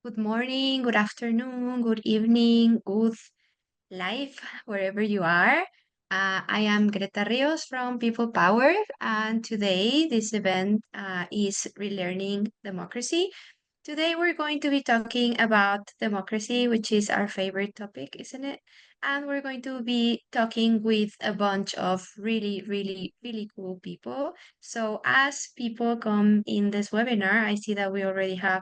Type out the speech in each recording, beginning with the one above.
Good morning, good afternoon, good evening, good life, wherever you are. I am Greta Rios from People Power, and today this event is Relearning Democracy. Today we're going to be talking about democracy, which is our favorite topic, isn't it? And we're going to be talking with a bunch of really cool people. So as people come in this webinar, I see that we already have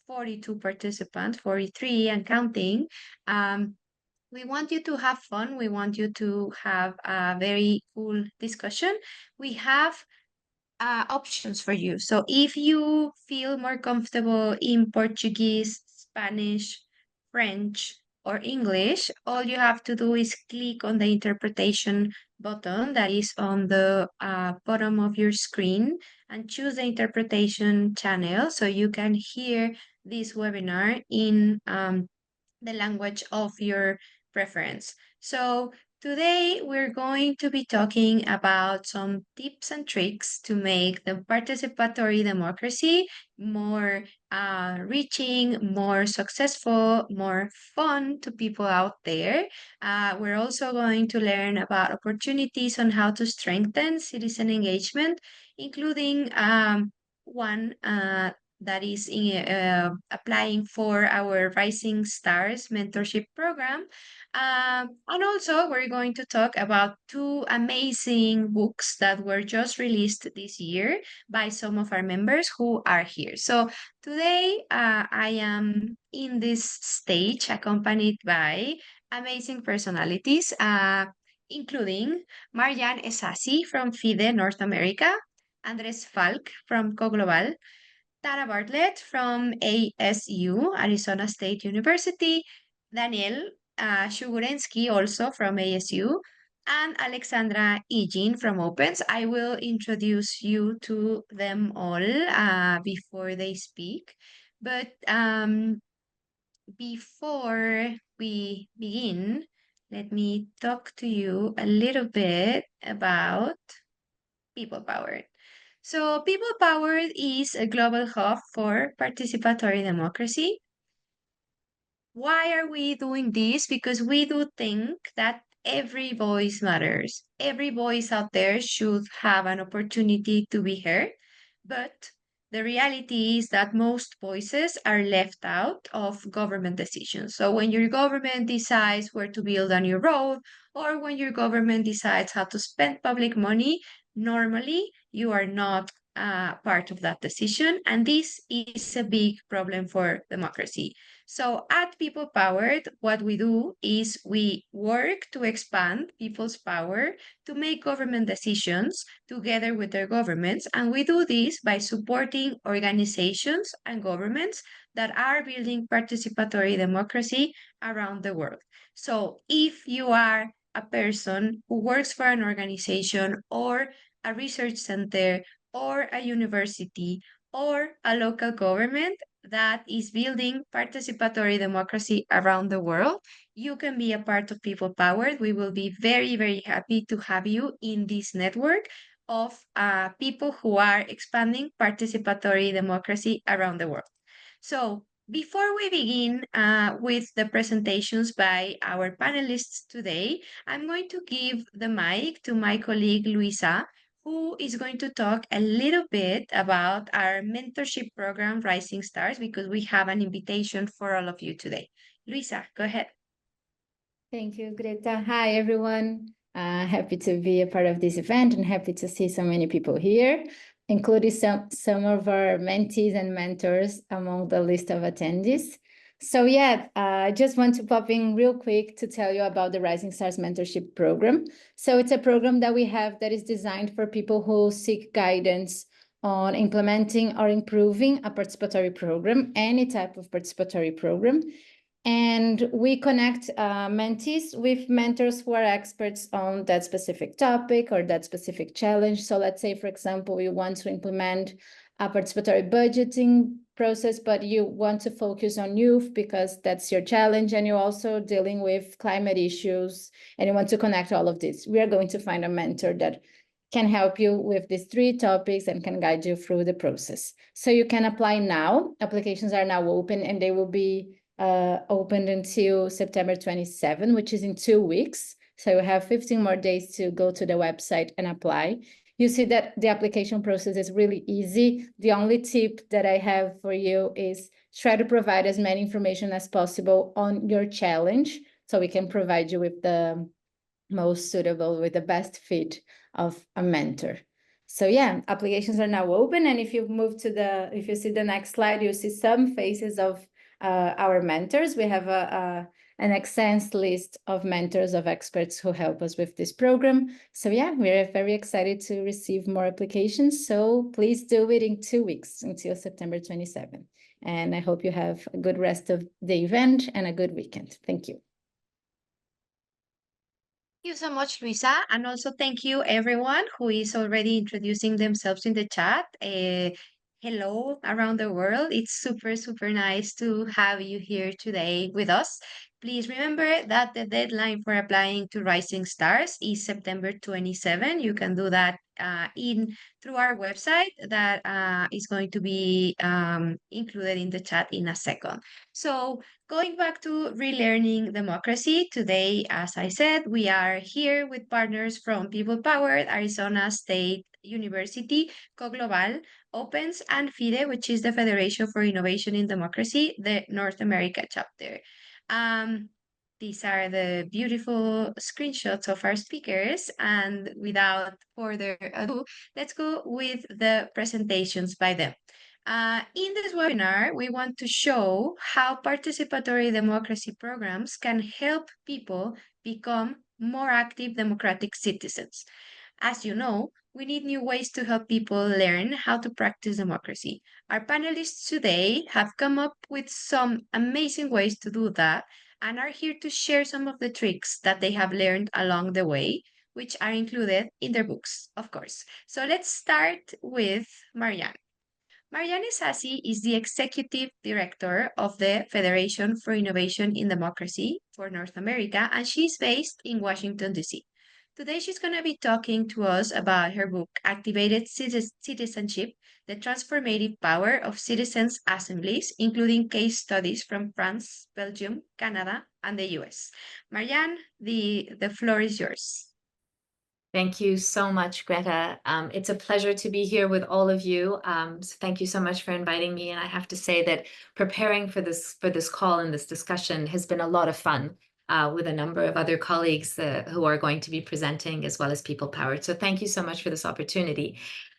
42 participants, 43 and counting. Um, we want you to have fun. We want you to have a very cool discussion. We have options for you. So if you feel more comfortable in Portuguese, Spanish, French, or English, all you have to do is click on the interpretation button that is on the bottom of your screen and choose the interpretation channel so you can hear this webinar in the language of your preference. So today we're going to be talking about some tips and tricks to make the participatory democracy more reaching, more successful, more fun to people out there. We're also going to learn about opportunities on how to strengthen citizen engagement, including one that is applying for our Rising Stars mentorship program. And also, we're going to talk about two amazing books that were just released this year by some of our members who are here. So today, I am in this stage accompanied by amazing personalities, including Marjan Ehsassi from FIDE North America, Andrés Falck from CoGlobal, Tara Bartlett from ASU, Arizona State University, Daniel Schugurensky, also from ASU, and Aleksandra Ilijin from Opens. I will introduce you to them all before they speak. But before we begin, let me talk to you a little bit about People Power. So, People Powered is a global hub for participatory democracy. Why are we doing this? Because we do think that every voice matters. Every voice out there should have an opportunity to be heard. But the reality is that most voices are left out of government decisions. So when your government decides where to build a new road, or when your government decides how to spend public money, normally you are not part of that decision. And this is a big problem for democracy. So at People Powered, what we do is we work to expand people's power to make government decisions together with their governments. And we do this by supporting organizations and governments that are building participatory democracy around the world. So if you are a person who works for an organization or a research center or a university or a local government that is building participatory democracy around the world, you can be a part of People Powered. We will be very happy to have you in this network of people who are expanding participatory democracy around the world. So before we begin with the presentations by our panelists today, I'm going to give the mic to my colleague Luisa, who is going to talk a little bit about our mentorship program, Rising Stars, because we have an invitation for all of you today. Luisa, go ahead. Thank you, Greta. Hi, everyone. Happy to be a part of this event and happy to see so many people here, including some of our mentees and mentors among the list of attendees. So yeah, I just want to pop in real quick to tell you about the Rising Stars Mentorship Program. So it's a program that we have that is designed for people who seek guidance on implementing or improving a participatory program, any type of participatory program. And we connect mentees with mentors who are experts on that specific topic or that specific challenge. So let's say, for example, you want to implement a participatory budgeting process, but you want to focus on youth because that's your challenge, and you're also dealing with climate issues, and you want to connect all of this. We are going to find a mentor that can help you with these 3 topics and can guide you through the process. So you can apply now. Applications are now open, and they will be opened until September 27, which is in 2 weeks. So you have 15 more days to go to the website and apply. You see that the application process is really easy. The only tip that I have for you is try to provide as many information as possible on your challenge, so we can provide you with the most suitable, with the best fit of a mentor. So yeah, applications are now open. And if you move to if you see the next slide, you see some faces of our mentors. We have an extensive list of mentors, of experts who help us with this program. So yeah, we're very excited to receive more applications. So please do it in 2 weeks until September 27. And I hope you have a good rest of the event and a good weekend. Thank you. Thank you so much, Luisa. And also thank you everyone who is already introducing themselves in the chat. Hello around the world. It's super, super nice to have you here today with us. Please remember that the deadline for applying to Rising Stars is September 27. You can do that through our website that is going to be included in the chat in a second. So going back to relearning democracy, today, as I said, we are here with partners from People Powered, Arizona State University, CoGlobal, Opens, and FIDE, which is the Federation for Innovation in Democracy, the North America chapter. These are the beautiful screenshots of our speakers, and without further ado, let's go with the presentations by them. In this webinar, we want to show how participatory democracy programs can help people become more active democratic citizens. As you know, we need new ways to help people learn how to practice democracy. Our panelists today have come up with some amazing ways to do that and are here to share some of the tricks that they have learned along the way, which are included in their books, of course. So let's start with Marjan. Marjan Ehsassi is the Executive Director of the Federation for Innovation in Democracy for North America, and she's based in Washington, D.C. Today, she's going to be talking to us about her book, Activated Citizenship, The Transformative Power of Citizens' Assemblies, including case studies from France, Belgium, Canada, and the US. Marjan, the floor is yours. Thank you so much, Greta. It's a pleasure to be here with all of you. So thank you so much for inviting me. And I have to say that preparing for this call and this discussion has been a lot of fun with a number of other colleagues who are going to be presenting, as well as People Powered. So thank you so much for this opportunity.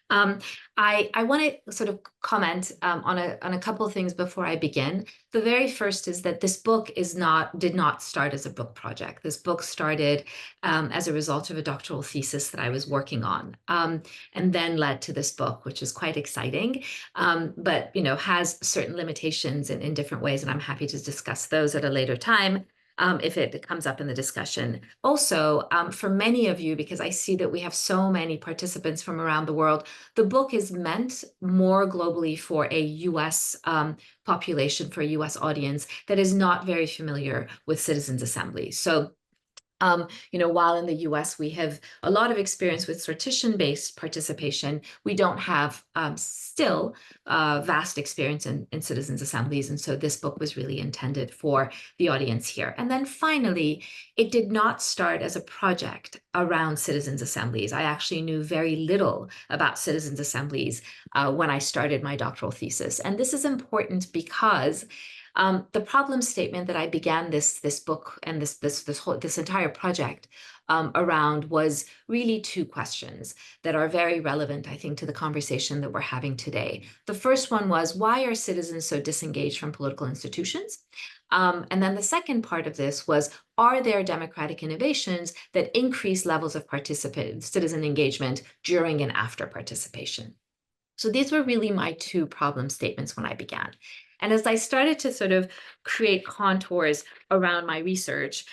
I want to sort of comment on a couple of things before I begin. The very first is that this book did not start as a book project. This book started as a result of a doctoral thesis that I was working on, and then led to this book, which is quite exciting, but has certain limitations in different ways, and I'm happy to discuss those at a later time. If it comes up in the discussion. Also, for many of you, because I see that we have so many participants from around the world, the book is meant more globally for a US population, for a US audience that is not very familiar with citizens' assemblies. So while in the US we have a lot of experience with sortition-based participation, we don't have still vast experience in citizens' assemblies. And so this book was really intended for the audience here. And then finally, it did not start as a project around citizens' assemblies. I actually knew very little about citizens' assemblies when I started my doctoral thesis. And this is important because the problem statement that I began this book and this entire project around was really 2 questions that are very relevant, I think, to the conversation that we're having today. The first one was, why are citizens so disengaged from political institutions? And then the second part of this was, are there democratic innovations that increase levels of citizen engagement during and after participation? So these were really my 2 problem statements when I began. And as I started to sort of create contours around my research,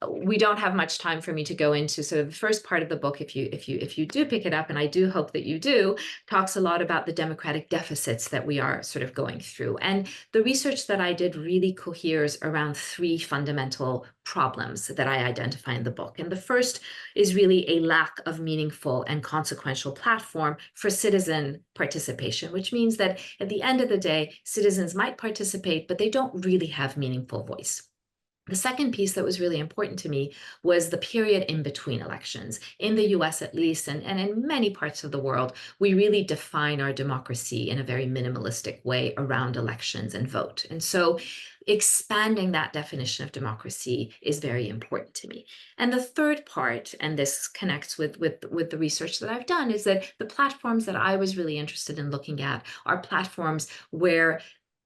we don't have much time for me to go into sort of the first part of the book. If you do pick it up, and I do hope that you do, talks a lot about the democratic deficits that we are sort of going through. And the research that I did really coheres around three fundamental problems that I identify in the book. And the first is really a lack of meaningful and consequential platform for citizen participation, which means that at the end of the day, citizens might participate, but they don't really have meaningful voice. The second piece that was really important to me was the period in between elections. In the US, at least, and in many parts of the world, we really define our democracy in a very minimalistic way around elections and vote. And so expanding that definition of democracy is very important to me. And the third part, and this connects with the research that I've done, is that the platforms that I was really interested in looking at are platforms where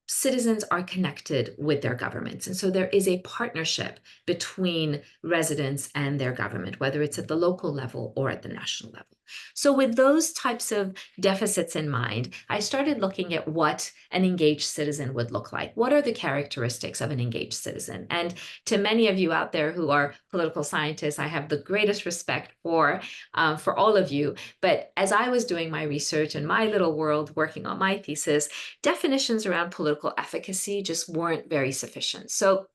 citizens are connected with their governments. And so there is a partnership between residents and their government, whether it's at the local level or at the national level. So with those types of deficits in mind, I started looking at what an engaged citizen would look like. What are the characteristics of an engaged citizen? And to many of you out there who are political scientists, I have the greatest respect for all of you. But as I was doing my research in my little world, working on my thesis, definitions around political efficacy just weren't very sufficient. So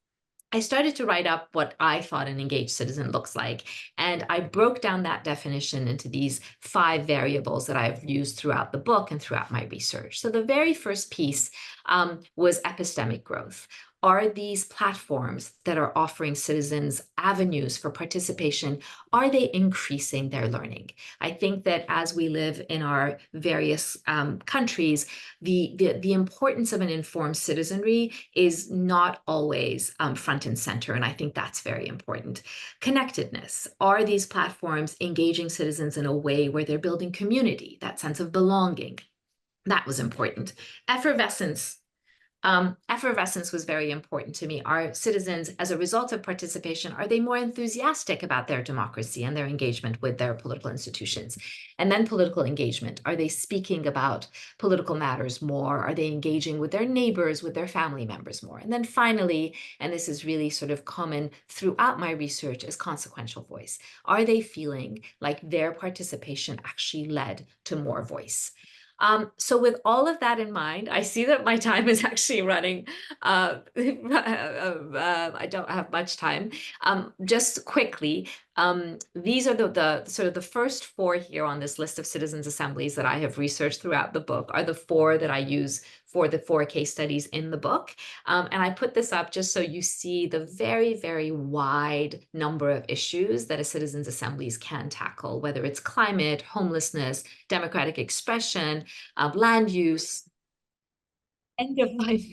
I started to write up what I thought an engaged citizen looks like. And I broke down that definition into these 5 variables that I've used throughout the book and throughout my research. So the very first piece was epistemic growth. Are these platforms that are offering citizens avenues for participation, are they increasing their learning? I think that as we live in our various countries, the importance of an informed citizenry is not always front and center, and I think that's very important. Connectedness. Are these platforms engaging citizens in a way where they're building community, that sense of belonging? That was important. Effervescence. Effervescence was very important to me. Are citizens, as a result of participation, are they more enthusiastic about their democracy and their engagement with their political institutions? And then political engagement. Are they speaking about political matters more? Are they engaging with their neighbors, with their family members more? And then finally, and this is really sort of common throughout my research, is consequential voice. Are they feeling like their participation actually led to more voice? So with all of that in mind, I see that my time is actually running. I don't have much time. Just quickly, these are the sort of the first 4 here on this list of citizens' assemblies that I have researched throughout the book are the 4 that I use for the 4 case studies in the book. And I put this up just so you see the very, very wide number of issues that a citizens' assemblies can tackle, whether it's climate, homelessness, democratic expression, land use, end of life.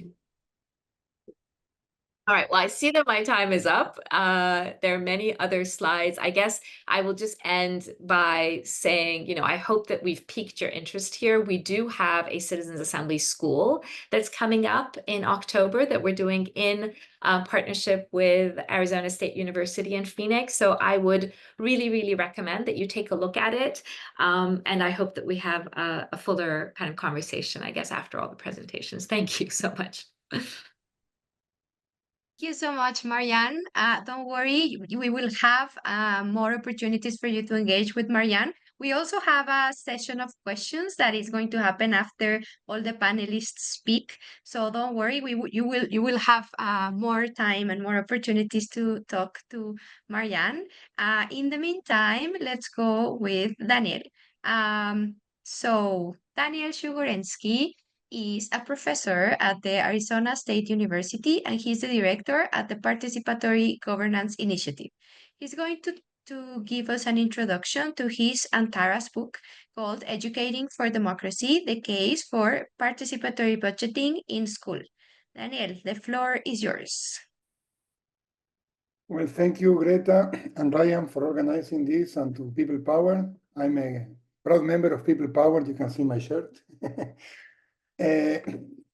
All right, well, I see that my time is up. There are many other slides. I guess I will just end by saying, I hope that we've piqued your interest here. We do have a Citizens Assembly school that's coming up in October that we're doing in partnership with Arizona State University in Phoenix. So I would really, really recommend that you take a look at it. And I hope that we have a fuller kind of conversation, I guess, after all the presentations. Thank you so much. Thank you so much, Marjan. Don't worry, we will have more opportunities for you to engage with Marjan. We also have a session of questions that is going to happen after all the panelists speak. So don't worry, you will have more time and more opportunities to talk to Marjan. In the meantime, let's go with Daniel. So Daniel Schugurensky is a professor at the Arizona State University, and he's the director at the Participatory Governance Initiative. He's going to give us an introduction to his and Tara's book called Educating for Democracy, the Case for Participatory Budgeting in School. Daniel, the floor is yours. Well, thank you, Greta and Ryan, for organizing this, and to People Power. I'm a proud member of People Power. You can see my shirt.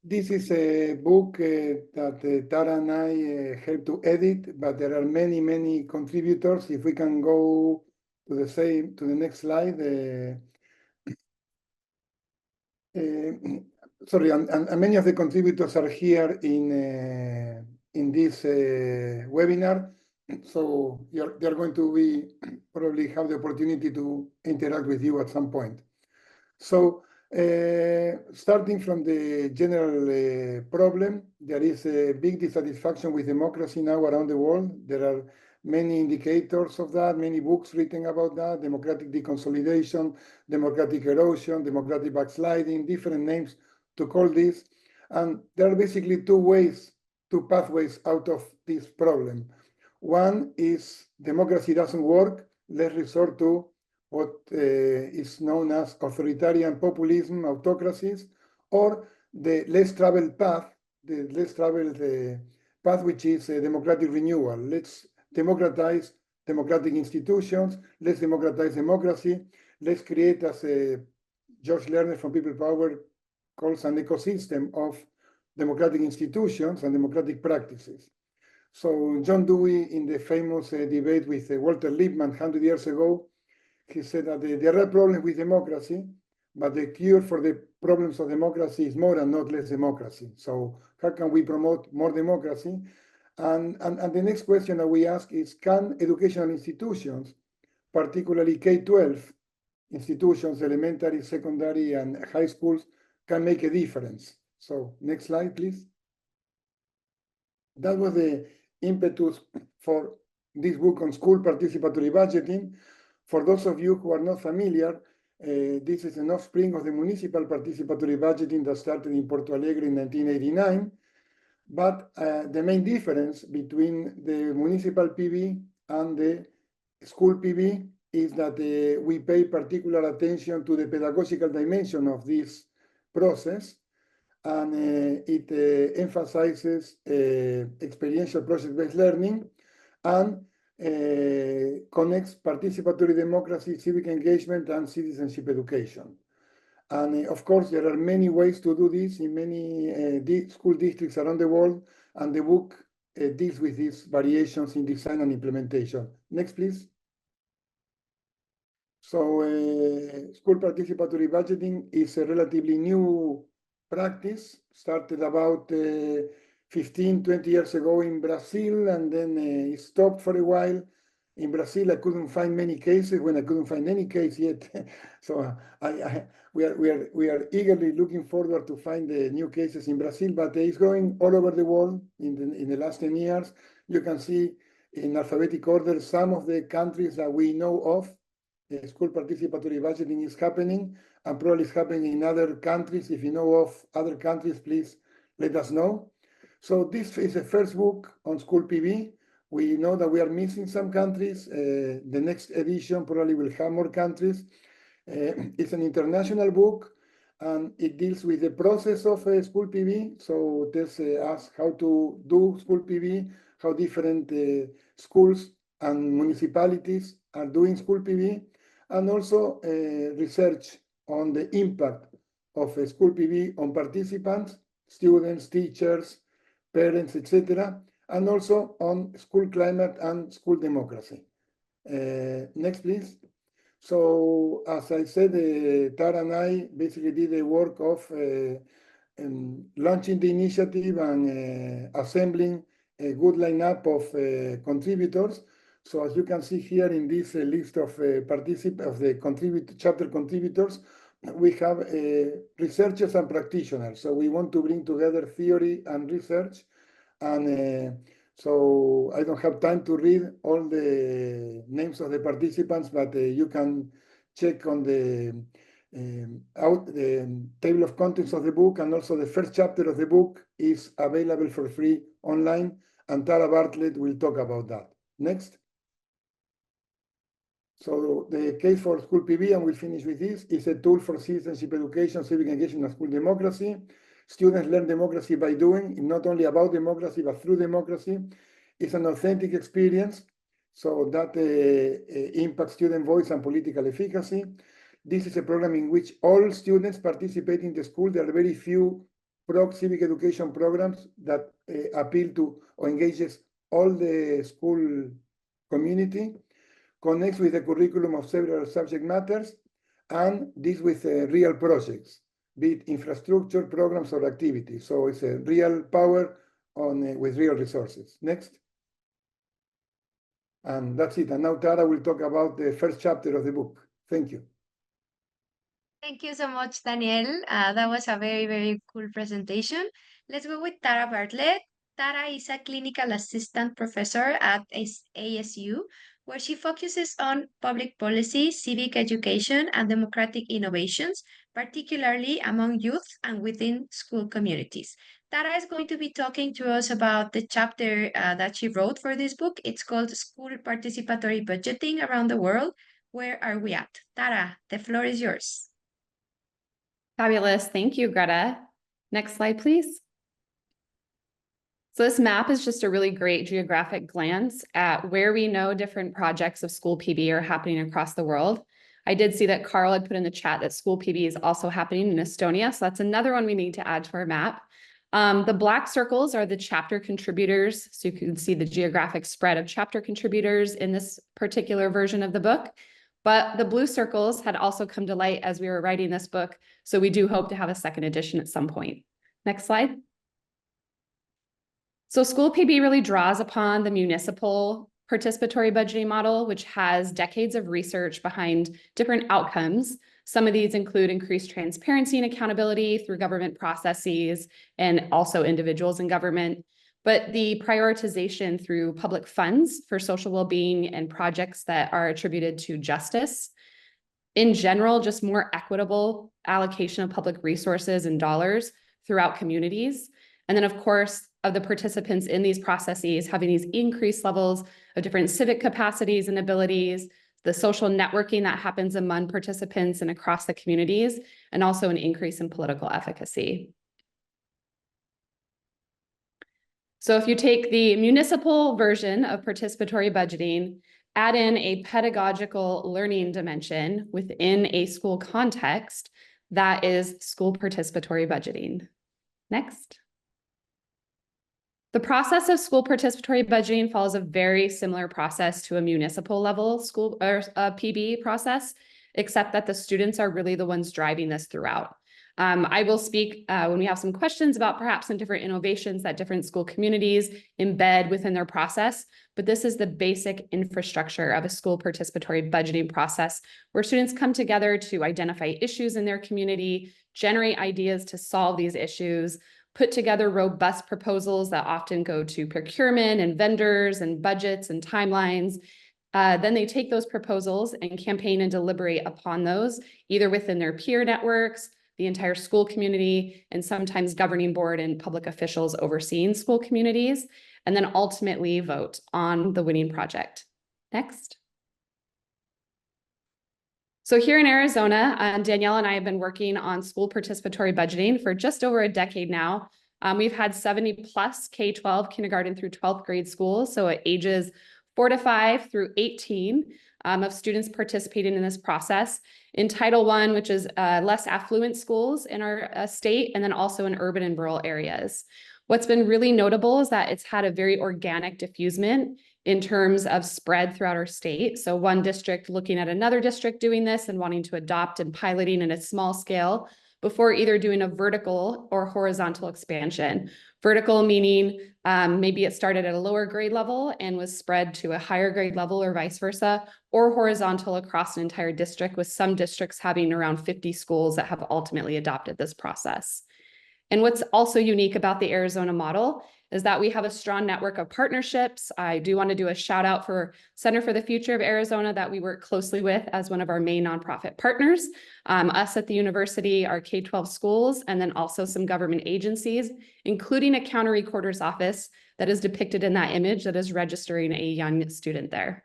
This is a book that Tara and I helped to edit, but there are many, many contributors. If we can go to the next slide. sorry, and many of the contributors are here in this webinar. So they're going to be probably have the opportunity to interact with you at some point. So starting from the general problem, there is a big dissatisfaction with democracy now around the world. There are many indicators of that, many books written about that, democratic deconsolidation, democratic erosion, democratic backsliding, different names to call this. And there are basically two pathways out of this problem. One is democracy doesn't work, let's resort to what is known as authoritarian populism, autocracies, or the less traveled path, path which is democratic renewal. Let's democratize democratic institutions, let's democratize democracy, let's create, as George Lerner from People Power calls, an ecosystem of democratic institutions and democratic practices. So John Dewey, in the famous debate with Walter Lippmann 100 years ago, he said that there are problems with democracy, but the cure for the problems of democracy is more and not less democracy. So how can we promote more democracy? And the next question that we ask is, can educational institutions, particularly K-12 institutions, elementary, secondary, and high schools, can make a difference? So next slide, please. That was the impetus for this book on school participatory budgeting. For those of you who are not familiar, this is an offspring of the municipal participatory budgeting that started in Porto Alegre in 1989. But the main difference between the municipal PB and the school PB is that we pay particular attention to the pedagogical dimension of this process, and it emphasizes experiential project-based learning and connects participatory democracy, civic engagement, and citizenship education. And of course, there are many ways to do this in many school districts around the world, and the book deals with these variations in design and implementation. Next, please. So school participatory budgeting is a relatively new practice, started about 15, 20 years ago in Brazil, and then it stopped for a while. In Brazil, I couldn't find many cases when I couldn't find any case yet. So we are eagerly looking forward to find the new cases in Brazil, but it's growing all over the world in the last 10 years. You can see in alphabetic order some of the countries that we know of. School participatory budgeting is happening, and probably is happening in other countries. If you know of other countries, please let us know. So this is the first book on school PB. We know that we are missing some countries. The next edition probably will have more countries. It's an international book, and it deals with the process of school PB. So it tells us how to do school PB, how different schools and municipalities are doing school PB, and also research on the impact of school PB on participants, students, teachers, parents, etc., and also on school climate and school democracy. Next, please. So, as I said, Tara and I basically did the work of launching the initiative and assembling a good lineup of contributors. So, as you can see here in this list of chapter contributors, we have researchers and practitioners. So, we want to bring together theory and research. And so I don't have time to read all the names of the participants, but you can check on the table of contents of the book, and also the first chapter of the book is available for free online, and Tara Bartlett will talk about that. Next. So the case for school PB, and we'll finish with this, is a tool for citizenship education, civic engagement, and school democracy. Students learn democracy by doing, not only about democracy, but through democracy. It's an authentic experience, so that impacts student voice and political efficacy. This is a program in which all students participate in the school. There are very few civic education programs that appeal to or engages all the school community, connects with the curriculum of several subject matters, and this with real projects. be it infrastructure, programs, or activities. So it's a real power with real resources. Next. And that's it. And now Tara will talk about the first chapter of the book. Thank you. Thank you so much, Daniel. That was a very, very cool presentation. Let's go with Tara Bartlett. Tara is a clinical assistant professor at ASU, where she focuses on public policy, civic education, and democratic innovations, particularly among youth and within school communities. Tara is going to be talking to us about the chapter that she wrote for this book. It's called School Participatory Budgeting Around the World. Where are we at? Tara, the floor is yours. Fabulous. Thank you, Greta. Next slide, please. So this map is just a really great geographic glance at where we know different projects of school PB are happening across the world. I did see that Carl had put in the chat that school PB is also happening in Estonia. So that's another one we need to add to our map. The black circles are the chapter contributors. So you can see the geographic spread of chapter contributors in this particular version of the book. But the blue circles had also come to light as we were writing this book. So we do hope to have a second edition at some point. Next slide. So school PB really draws upon the municipal participatory budgeting model, which has decades of research behind different outcomes. Some of these include increased transparency and accountability through government processes and also individuals in government. But the prioritization through public funds for social well-being and projects that are attributed to justice. In general, just more equitable allocation of public resources and dollars throughout communities. And then, of course, of the participants in these processes having these increased levels of different civic capacities and abilities, the social networking that happens among participants and across the communities, and also an increase in political efficacy. So if you take the municipal version of participatory budgeting, add in a pedagogical learning dimension within a school context, that is school participatory budgeting. Next. The process of school participatory budgeting follows a very similar process to a municipal level school or PB process, except that the students are really the ones driving this throughout. I will speak when we have some questions about perhaps some different innovations that different school communities embed within their process, but this is the basic infrastructure of a school participatory budgeting process where students come together to identify issues in their community, generate ideas to solve these issues, put together robust proposals that often go to procurement and vendors and budgets and timelines. Then they take those proposals and campaign and deliberate upon those, either within their peer networks, the entire school community, and sometimes governing board and public officials overseeing school communities, and then ultimately vote on the winning project. Next. So here in Arizona, Danielle and I have been working on school participatory budgeting for just over a decade now. We've had 70 plus K-12 kindergarten through 12th grade schools, so at ages 4 to 5 through 18 of students participating in this process. In Title I, which is less affluent schools in our state, and then also in urban and rural areas. What's been really notable is that it's had a very organic diffusement in terms of spread throughout our state. So one district looking at another district doing this and wanting to adopt and piloting in a small scale before either doing a vertical or horizontal expansion. Vertical meaning maybe it started at a lower grade level and was spread to a higher grade level or vice versa, or horizontal across an entire district, with some districts having around 50 schools that have ultimately adopted this process. And what's also unique about the Arizona model is that we have a strong network of partnerships. I do want to do a shout out for Center for the Future of Arizona that we work closely with as one of our main nonprofit partners, us at the university, our K-12 schools, and then also some government agencies, including a county recorder's office that is depicted in that image that is registering a young student there.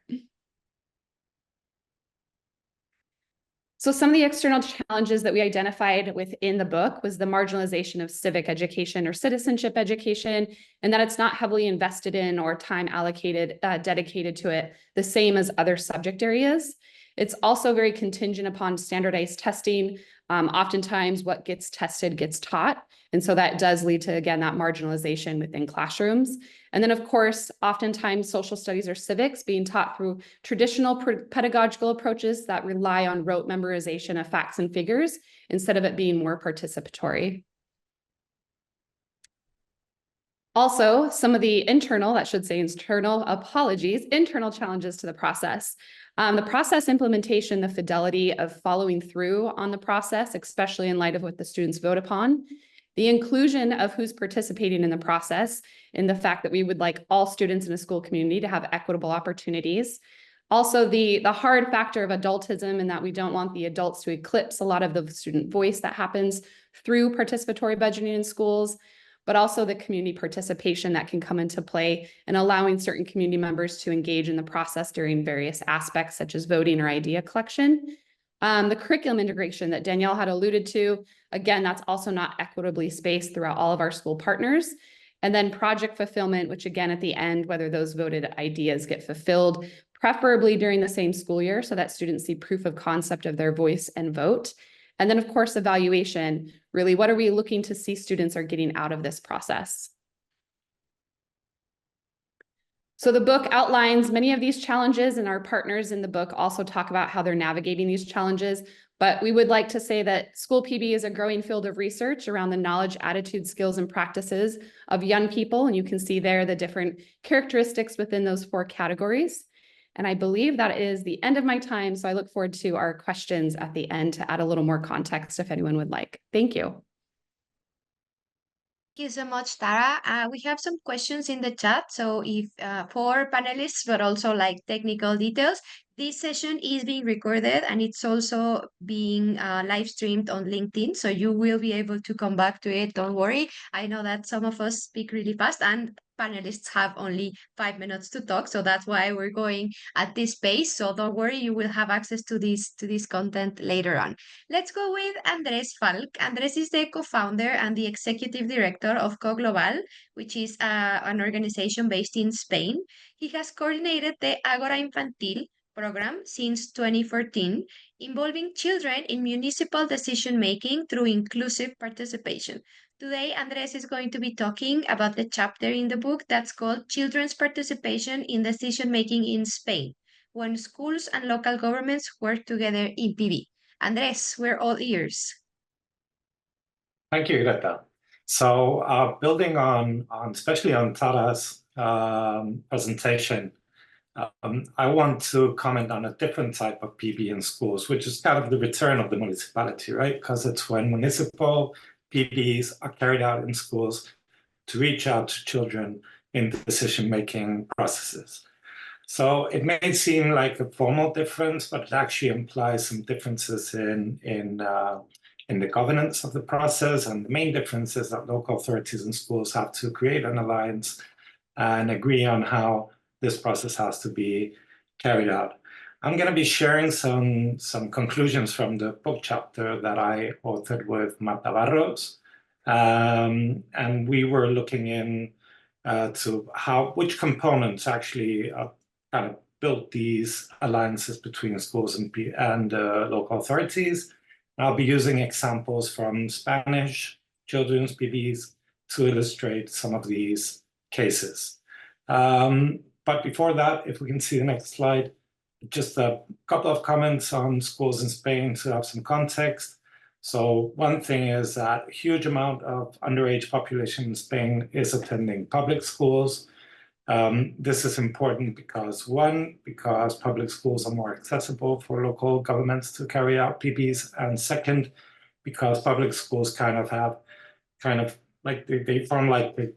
So some of the external challenges that we identified within the book was the marginalization of civic education or citizenship education, and that it's not heavily invested in or time allocated, dedicated to it, the same as other subject areas. It's also very contingent upon standardized testing Oftentimes what gets tested gets taught. And so that does lead to, again, that marginalization within classrooms. And then, of course, oftentimes social studies or civics being taught through traditional pedagogical approaches that rely on rote memorization of facts and figures instead of it being more participatory. Also, some of the internal challenges to the process. The process implementation, the fidelity of following through on the process, especially in light of what the students vote upon, the inclusion of who's participating in the process, in the fact that we would like all students in a school community to have equitable opportunities. Also, the hard factor of adultism, and that we don't want the adults to eclipse a lot of the student voice that happens through participatory budgeting in schools, but also the community participation that can come into play and allowing certain community members to engage in the process during various aspects such as voting or idea collection. The curriculum integration that Danielle had alluded to, again, that's also not equitably spaced throughout all of our school partners. And then project fulfillment, which again, at the end, whether those voted ideas get fulfilled, preferably during the same school year so that students see proof of concept of their voice and vote. And then, of course, evaluation. Really, what are we looking to see students are getting out of this process? So the book outlines many of these challenges, and our partners in the book also talk about how they're navigating these challenges. But we would like to say that school PB is a growing field of research around the knowledge, attitude, skills, and practices of young people. And you can see there the different characteristics within those 4 categories. And I believe that is the end of my time. So I look forward to our questions at the end to add a little more context if anyone would like. Thank you. Thank you so much, Tara. We have some questions in the chat. So if for panelists, but also like technical details, this session is being recorded and it's also being live streamed on LinkedIn. So you will be able to come back to it. Don't worry. I know that some of us speak really fast and panelists have only 5 minutes to talk. So that's why we're going at this pace. So don't worry, you will have access to this content later on. Let's go with Andrés Falck. Andrés is the co-founder and the executive director of CoGlobal, which is an organization based in Spain. He has coordinated the Agora Infantil program since 2014, involving children in municipal decision-making through inclusive participation. Today, Andrés is going to be talking about the chapter in the book that's called Children's Participation in Decision-Making in Spain, when schools and local governments work together in PB. Andrés, we're all ears. Thank you, Greta. So building on especially on Tara's presentation, I want to comment on a different type of PB in schools, which is kind of the return of the municipality, right? Because it's when municipal PBs are carried out in schools to reach out to children in decision-making processes. So it may seem like a formal difference, but it actually implies some differences in the governance of the process. And the main difference is that local authorities and schools have to create an alliance and agree on how this process has to be carried out. I'm going to be sharing some conclusions from the book chapter that I authored with Marta Barros. And we were looking in to which components actually kind of built these alliances between schools and local authorities. I'll be using examples from Spanish children's PBs to illustrate some of these cases. But before that, if we can see the next slide, just a couple of comments on schools in Spain to have some context. So one thing is that a huge amount of underage population in Spain is attending public schools. This is important because because public schools are more accessible for local governments to carry out PBs, and second, because public schools they form like the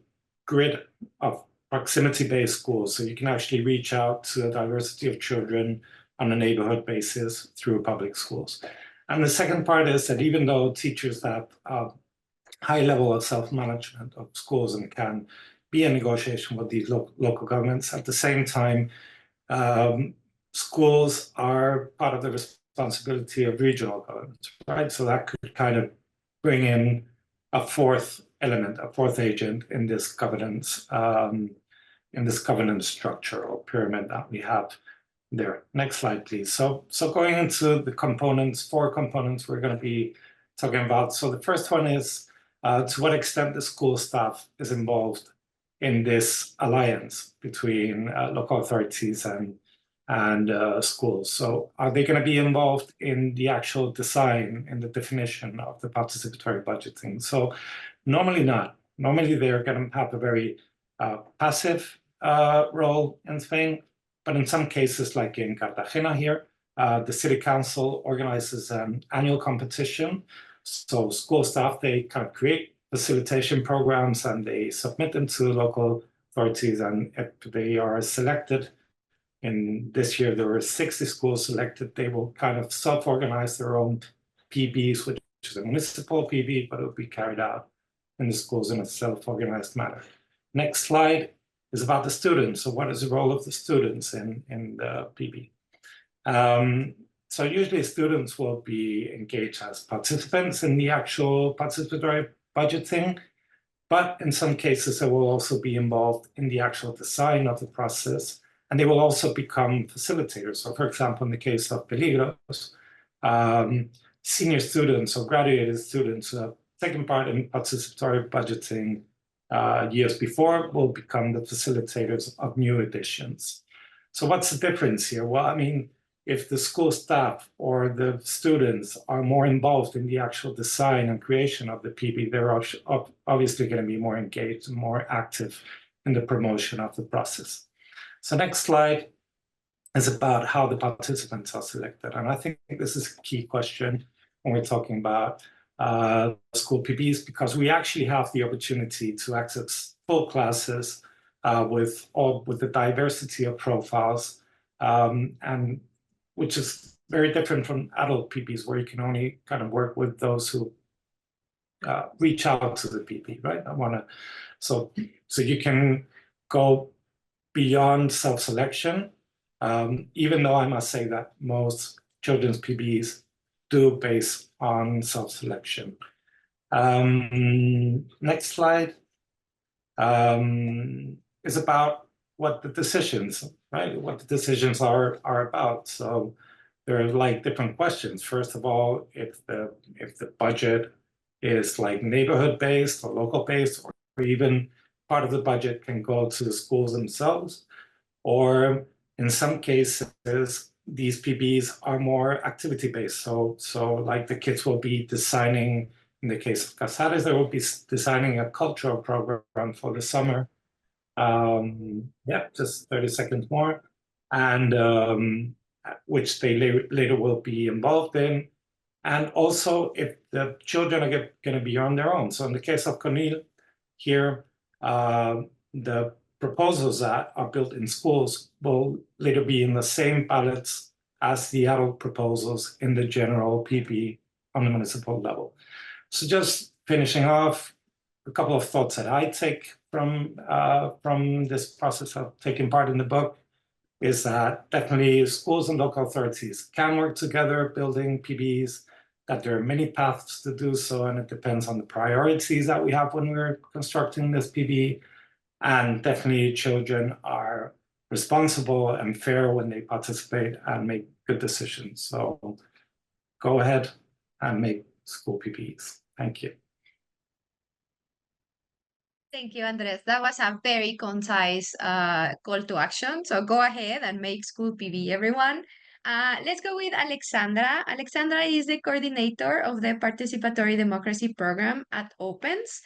grid of proximity-based schools, so you can actually reach out to a diversity of children on a neighborhood basis through public schools. And the second part is that even though teachers have a high level of self-management of schools and can be in negotiation with these local governments, at the same time, schools are part of the responsibility of regional governments, right? So that could kind of bring in a fourth element, a fourth agent in this governance structure or pyramid that we have there. Next slide, please. So going into the components, 4 components we're going to be talking about. So the first one is to what extent the school staff is involved in this alliance between local authorities and schools. So are they going to be involved in the actual design and the definition of the participatory budgeting? So normally not. Normally they're going to have a very passive role in Spain, but in some cases, like in Cartagena here, the city council organizes an annual competition. So school staff, they kind of create facilitation programs and they submit them to local authorities, and if they are selected, in this year there were 60 schools selected, they will kind of self-organize their own PBs, which is a municipal PB, but it will be carried out in the schools in a self-organized manner. Next slide is about the students. So what is the role of the students in the PB? So usually students will be engaged as participants in the actual participatory budgeting, but in some cases they will also be involved in the actual design of the process, and they will also become facilitators. So for example, in the case of Peligros, senior students or graduated students who have taken part in participatory budgeting years before will become the facilitators of new additions. So what's the difference here? Well, I mean, if the school staff or the students are more involved in the actual design and creation of the PB, they're obviously going to be more engaged and more active in the promotion of the process. So next slide is about how the participants are selected. And I think this is a key question when we're talking about school PBs, because we actually have the opportunity to access full classes with the diversity of profiles, and which is very different from adult PBs, where you can only kind of work with those who reach out to the PB, right? So you can go beyond self-selection, even though I must say that most children's PBs do base on self-selection. Next slide is about what the decisions, right? What the decisions are about. So there are like different questions. First of all, if the budget is like neighborhood-based or local-based, or even part of the budget can go to the schools themselves, or in some cases, these PBs are more activity-based. So like the kids will be designing, in the case of Casares, they will be designing a cultural program for the summer. Yeah, just 30 seconds more. And which they later will be involved in. And also if the children are going to be on their own. So in the case of Conil here, the proposals that are built in schools will later be in the same ballots as the adult proposals in the general PB on the municipal level. So just finishing off, a couple of thoughts that I take from this process of taking part in the book is that definitely schools and local authorities can work together building PBs, that there are many paths to do so, and it depends on the priorities that we have when we're constructing this PB. And definitely children are responsible and fair when they participate and make good decisions. So go ahead and make school PBs. Thank you. Thank you, Andres. That was a very concise call to action. So go ahead and make school PB, everyone. Let's go with Aleksandra. Aleksandra is the coordinator of the Participatory Democracy Program at Opens.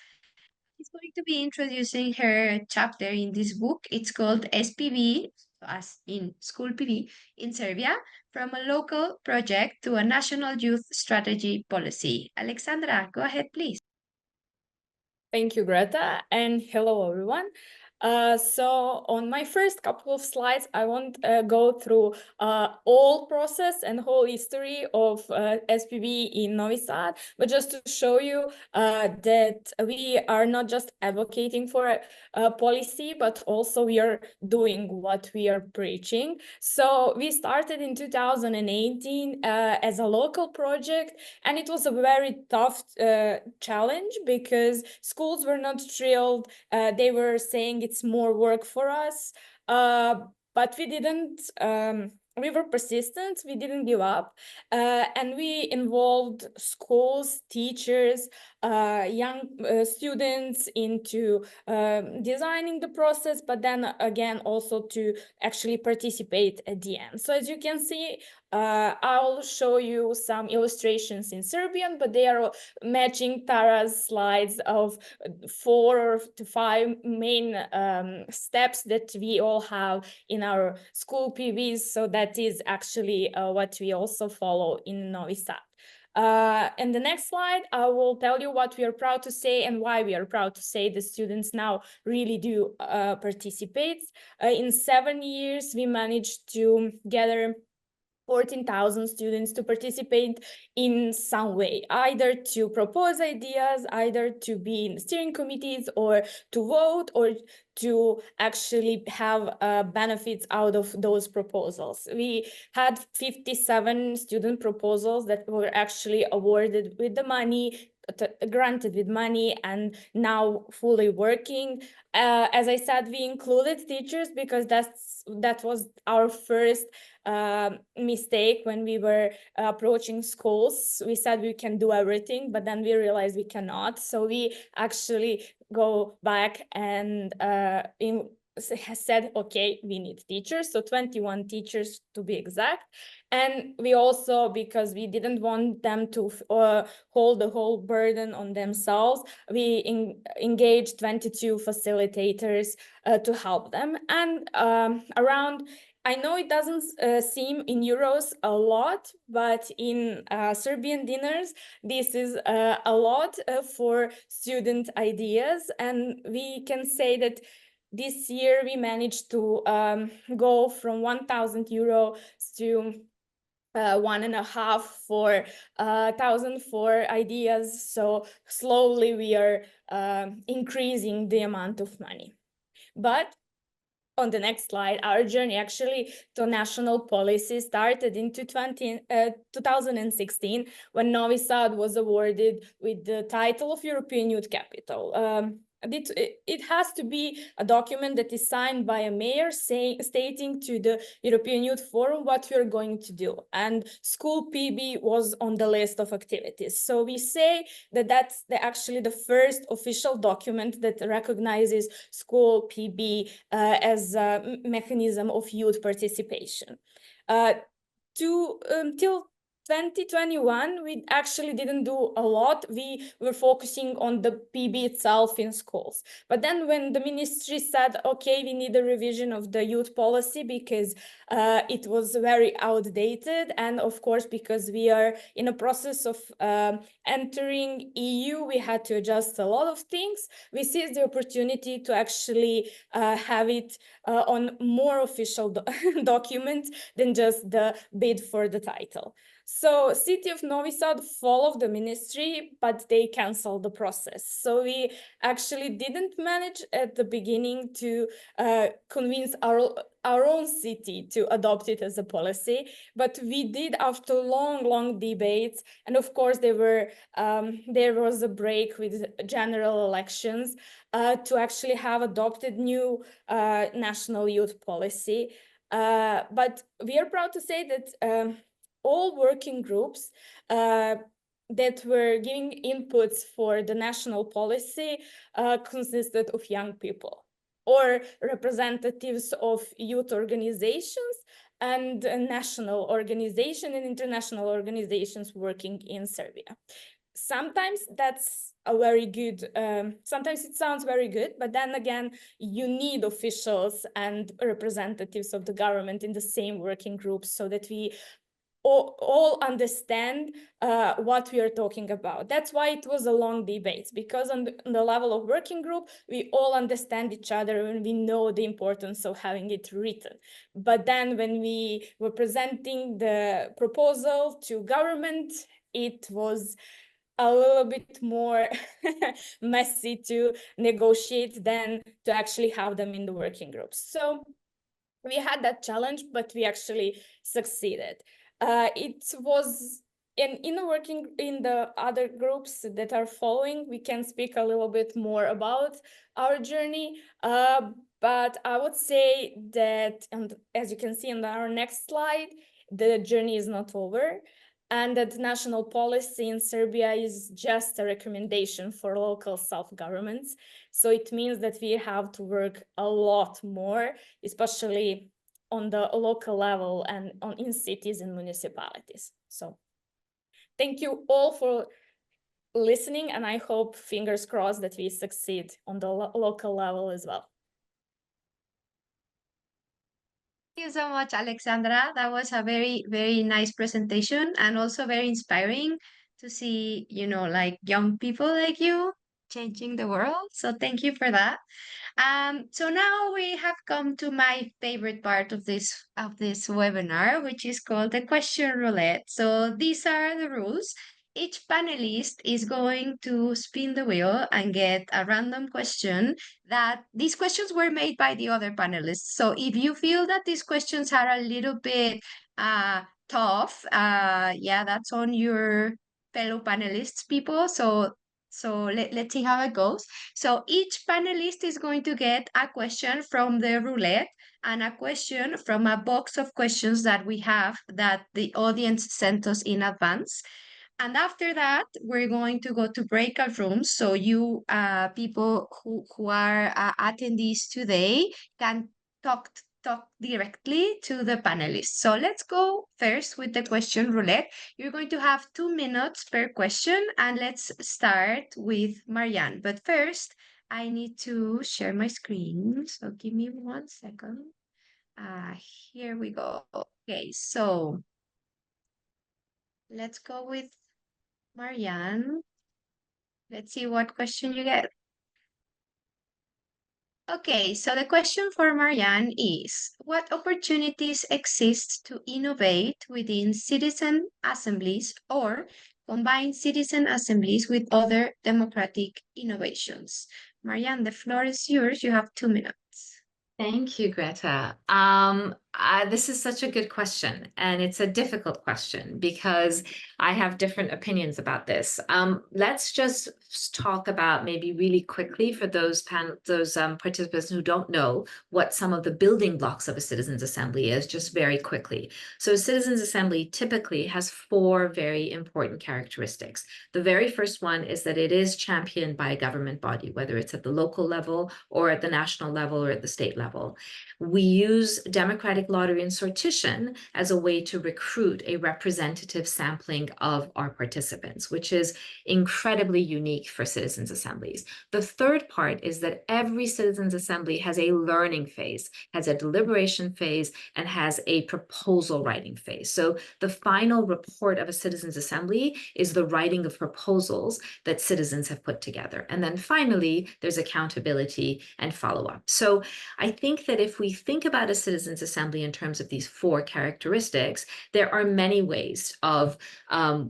She's going to be introducing her chapter in this book. It's called SPB, as in School PB, in Serbia, from a local project to a national youth strategy policy. Aleksandra, go ahead, please. Thank you, Greta, and hello, everyone. So on my first couple of slides, I won't go through all process and whole history of SPB in Novi Sad, but just to show you that we are not just advocating for a policy, but also we are doing what we are preaching. So we started in 2018 as a local project, and it was a very tough challenge because schools were not thrilled. They were saying it's more work for us, but we didn't we were persistent, we didn't give up, and we involved schools, teachers, young students into designing the process, but then again also to actually participate at the end. So as you can see, I'll show you some illustrations in Serbian, but they are matching Tara's slides of 4 to 5 main steps that we all have in our school PBs. So that is actually what we also follow in Novi Sad. In the next slide, I will tell you what we are proud to say and why we are proud to say the students now really do participate. In 7 years, we managed to gather 14,000 students to participate in some way, either to propose ideas, either to be in steering committees, or to vote, or to actually have benefits out of those proposals. We had 57 student proposals that were actually awarded with the money, granted with money, and now fully working. As I said, we included teachers because that was our first mistake when we were approaching schools. We said we can do everything, but then we realized we cannot. So we actually go back and has said, okay, we need teachers, so 21 teachers to be exact. And we also, because we didn't want them to hold the whole burden on themselves, we engaged 22 facilitators to help them. And around, I know it doesn't seem in euros a lot, but in Serbian dinars, this is a lot for student ideas. And we can say that this year we managed to go from 1,000 euro to 1.5 for 1,000 for ideas. So slowly we are increasing the amount of money. But on the next slide, our journey actually to national policy started in 2016 when Novi Sad was awarded with the title of European Youth Capital. It has to be a document that is signed by a mayor stating to the European Youth Forum what we are going to do. And school PB was on the list of activities. So we say that that's actually the first official document that recognizes school PB as a mechanism of youth participation. Till 2021, we actually didn't do a lot. We were focusing on the PB itself in schools. But then when the ministry said, okay, we need a revision of the youth policy because it was very outdated. And of course, because we are in a process of entering EU, we had to adjust a lot of things. We seized the opportunity to actually have it on more official documents than just the bid for the title. So City of Novi Sad followed the ministry, but they canceled the process. So we actually didn't manage at the beginning to convince our own city to adopt it as a policy, but we did after long debates. And of course, there was a break with general elections to actually have adopted new national youth policy. But we are proud to say that all working groups that were giving inputs for the national policy consisted of young people or representatives of youth organizations and national organization and international organizations working in Serbia. Sometimes that's a very good, sometimes it sounds very good, but then again, you need officials and representatives of the government in the same working groups so that we all understand what we are talking about. That's why it was a long debate, because on the level of working group, we all understand each other and we know the importance of having it written. But then when we were presenting the proposal to government, it was a little bit more messy to negotiate than to actually have them in the working groups. So we had that challenge, but we actually succeeded. It was in working in the other groups that are following, we can speak a little bit more about our journey. But I would say that, and as you can see in our next slide, the journey is not over, and that national policy in Serbia is just a recommendation for local self-governments. So it means that we have to work a lot more, especially on the local level and in cities and municipalities. So thank you all for listening, and I hope, fingers crossed, that we succeed on the local level as well. Thank you so much, Aleksandra. That was a very, very nice presentation and also very inspiring to see, like young people like you changing the world. So thank you for that. So now we have come to my favorite part of this webinar, which is called the question roulette. So these are the rules. Each panelist is going to spin the wheel and get a random question that these questions were made by the other panelists. So if you feel that these questions are a little bit tough, yeah, that's on your fellow panelists, people. So let's see how it goes. So each panelist is going to get a question from the roulette and a question from a box of questions that we have that the audience sent us in advance. And after that, we're going to go to breakout rooms. So you people who are attendees today can talk directly to the panelists. So let's go first with the question roulette. You're going to have 2 minutes per question, and let's start with Marjan. But first, I need to share my screen. So give me 1 second. Here we go. Okay, so let's go with Marjan. Let's see what question you get. Okay, so the question for Marjan is, what opportunities exist to innovate within citizen assemblies or combine citizen assemblies with other democratic innovations? Marjan, the floor is yours. You have 2 minutes. Thank you, Greta. This is such a good question, and it's a difficult question because I have different opinions about this. Let's just talk about maybe really quickly for those participants who don't know what some of the building blocks of a citizens' assembly is, just very quickly. So a citizens' assembly typically has 4 very important characteristics. The very first one is that it is championed by a government body, whether it's at the local level or at the national level or at the state level. We use democratic lottery and sortition as a way to recruit a representative sampling of our participants, which is incredibly unique for citizens' assemblies. The third part is that every citizens' assembly has a learning phase, has a deliberation phase, and has a proposal writing phase. So the final report of a citizens' assembly is the writing of proposals that citizens have put together. And then finally, there's accountability and follow-up. So I think that if we think about a citizens' assembly in terms of these 4 characteristics, there are many ways of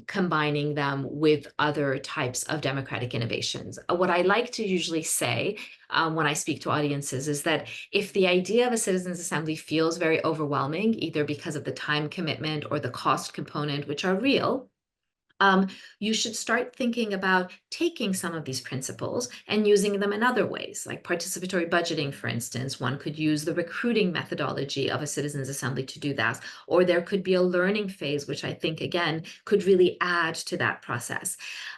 combining them with other types of democratic innovations. What I like to usually say when I speak to audiences is that if the idea of a citizens' assembly feels very overwhelming, either because of the time commitment or the cost component, which are real, you should start thinking about taking some of these principles and using them in other ways, like participatory budgeting, for instance. One could use the recruiting methodology of a citizens' assembly to do that, or there could be a learning phase, which I think, again, could really add to that process.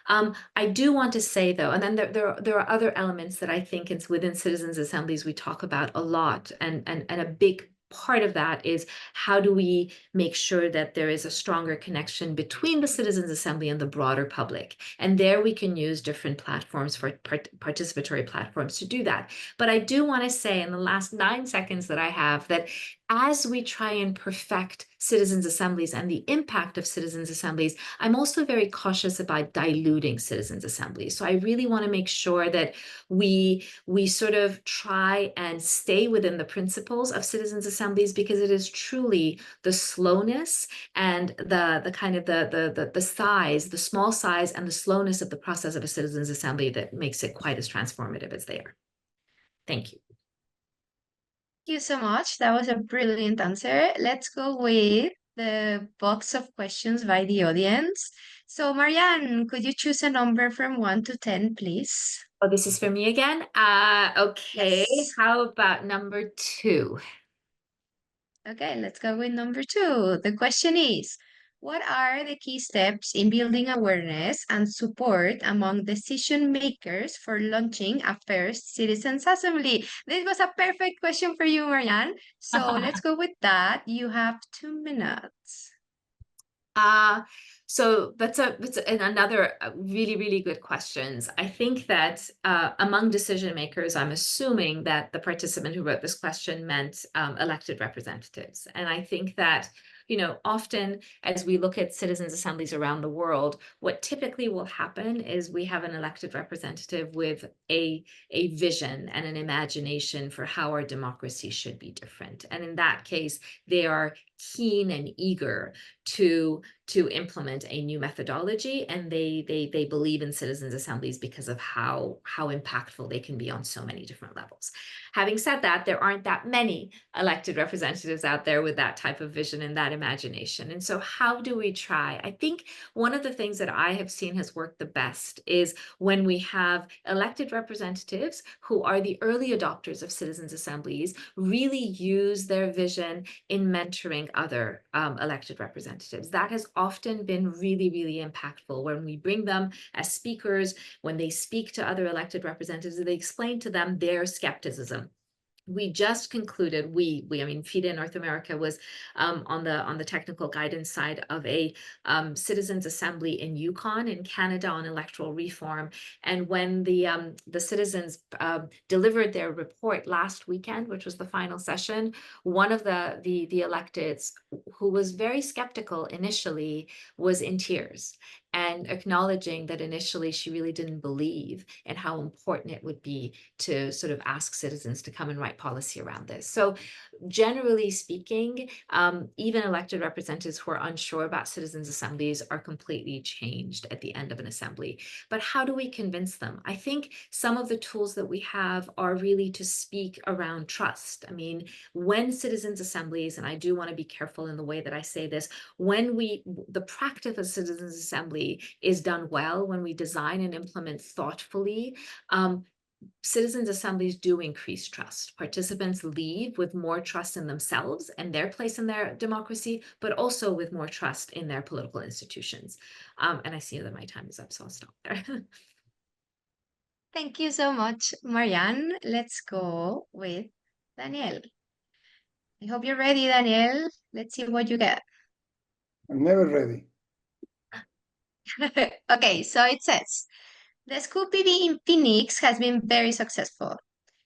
I do want to say, though, and then there are other elements that I think it's within citizens' assemblies we talk about a lot, and a big part of that is how do we make sure that there is a stronger connection between the citizens' assembly and the broader public? And there we can use different platforms for participatory platforms to do that. But I do want to say in the last 9 seconds that I have that as we try and perfect citizens' assemblies and the impact of citizens' assemblies, I'm also very cautious about diluting citizens' assemblies. So I really want to make sure that we sort of try and stay within the principles of citizens' assemblies, because it is truly the slowness and the kind of the size, the small size and the slowness of the process of a citizens' assembly that makes it quite as transformative as they are. Thank you. Thank you so much. That was a brilliant answer. Let's go with the box of questions by the audience. So Marjan, could you choose a number from 1 to 10, please? Oh, this is for me again? Okay, Yes. how about number 2? Okay, let's go with number 2. The question is, what are the key steps in building awareness and support among decision makers for launching a first citizens assembly? This was a perfect question for you, Marjan. So let's go with that. You have 2 minutes. So that's another really, really good questions. I think that among decision makers, I'm assuming that the participant who wrote this question meant elected representatives. And I think that, you know, often as we look at citizens' assemblies around the world, what typically will happen is we have an elected representative with a vision and an imagination for how our democracy should be different. And in that case, they are keen and eager to implement a new methodology, and they believe in citizens' assemblies because of how impactful they can be on so many different levels. Having said that, there aren't that many elected representatives out there with that type of vision and that imagination. And so how do we try? I think one of the things that I have seen has worked the best is when we have elected representatives who are the early adopters of citizens' assemblies really use their vision in mentoring other elected representatives. That has often been really, really impactful when we bring them as speakers, when they speak to other elected representatives, they explain to them their skepticism. We just concluded, I mean, FIDE North America was on the technical guidance side of a citizens assembly in Yukon in Canada on electoral reform. And when the citizens delivered their report last weekend, which was the final session, one of the electeds who was very skeptical initially was in tears and acknowledging that initially she really didn't believe in how important it would be to sort of ask citizens to come and write policy around this. So generally speaking, even elected representatives who are unsure about citizens' assemblies are completely changed at the end of an assembly. But how do we convince them? I think some of the tools that we have are really to speak around trust. I mean, when citizens' assemblies, and I do want to be careful in the way that I say this, when the practice of citizens' assembly is done well, when we design and implement thoughtfully, citizens' assemblies do increase trust. Participants leave with more trust in themselves and their place in their democracy, but also with more trust in their political institutions. And I see that my time is up, so I'll stop there. Thank you so much, Marjan. Let's go with Daniel. I hope you're ready, Daniel. Let's see what you get. I'm never ready. Okay, so it says, the school PV in Phoenix has been very successful.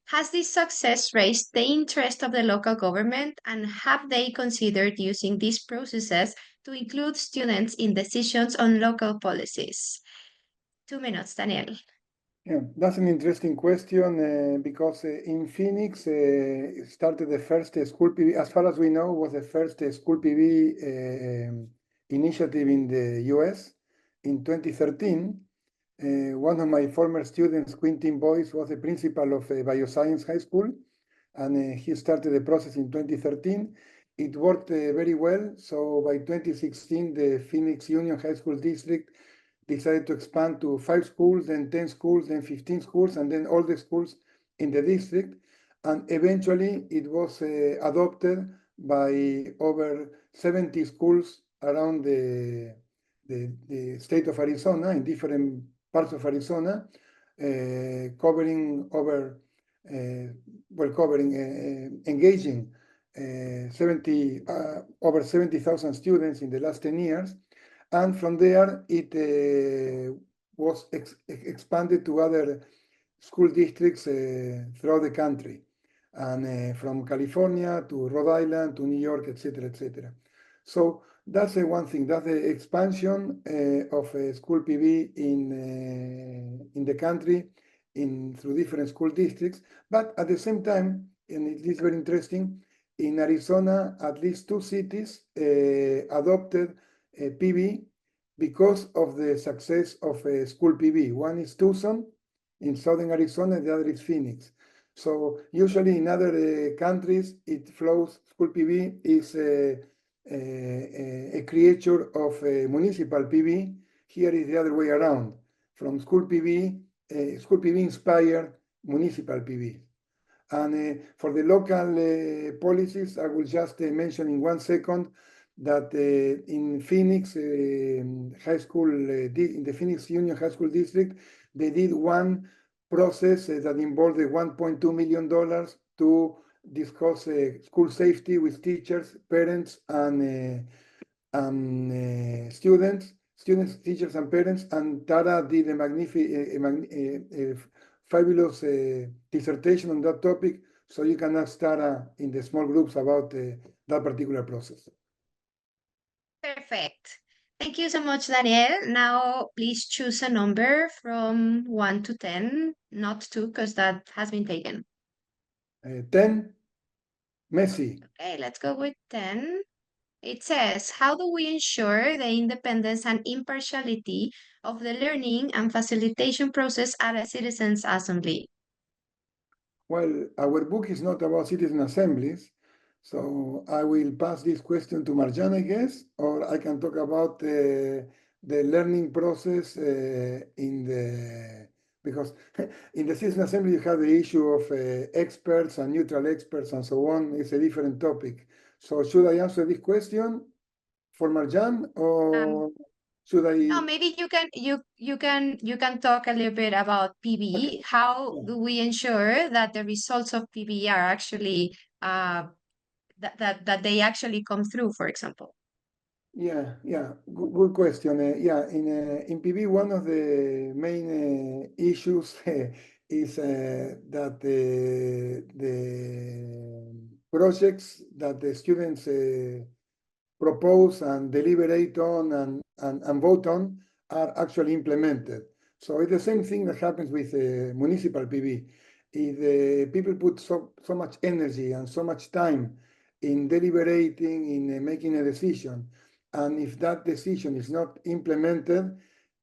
Has this success raised the interest of the local government, and have they considered using these processes to include students in decisions on local policies? 2 minutes, Daniel. Yeah, that's an interesting question because in Phoenix started the first school PV, as far as we know, was the first school PV initiative in the US in 2013. One of my former students, Quentin Boyce, was the principal of Bioscience High School, and he started the process in 2013. It worked very well, so by 2016, the Phoenix Union High School District decided to expand to 5 schools, then 10 schools, then 15 schools, and then all the schools in the district. And eventually, it was adopted by over 70 schools around the state of Arizona, in different parts of Arizona, engaging over 70,000 students in the last 10 years. And from there, it was expanded to other school districts throughout the country, and from California to Rhode Island to New York, etc., etc. So that's one thing. That's the expansion of school PV in the country through different school districts. But at the same time, and it is very interesting, in Arizona, at least 2 cities adopted PV because of the success of school PV. One is Tucson in southern Arizona, the other is Phoenix. So usually in other countries, it flows, school PV is a creature of municipal PV. Here is the other way around. From school PV school PB inspired municipal PB. And for the local policies, I will just mention in 1 second that in Phoenix High School, in the Phoenix Union High School District, they did one process that involved $1.2 million to discuss school safety with teachers, parents, and students, teachers, and parents. And Tara did a fabulous dissertation on that topic. So you can ask Tara in the small groups about that particular process. Perfect. Thank you so much, Daniel. Now, please choose a number from 1 to 10, not 2, because that has been taken. 10, Messi. Okay, let's go with 10. It says, how do we ensure the independence and impartiality of the learning and facilitation process at a citizens' assembly? Well, our book is not about citizen assemblies, so I will pass this question to Marjan, I guess, or I can talk about the learning process because in the citizen assembly you have the issue of experts and neutral experts and so on. It's a different topic. So should I answer this question for Marjan, or should I? No, maybe you can talk a little bit about PB. Okay. How do we ensure that the results of PB are actually that they actually come through, for example? Yeah, good question. In PB, one of the main issues is that the projects that the students propose and deliberate on and vote on are actually implemented. So it's the same thing that happens with municipal PB. If the people put so much energy and so much time in deliberating, in making a decision, and if that decision is not implemented,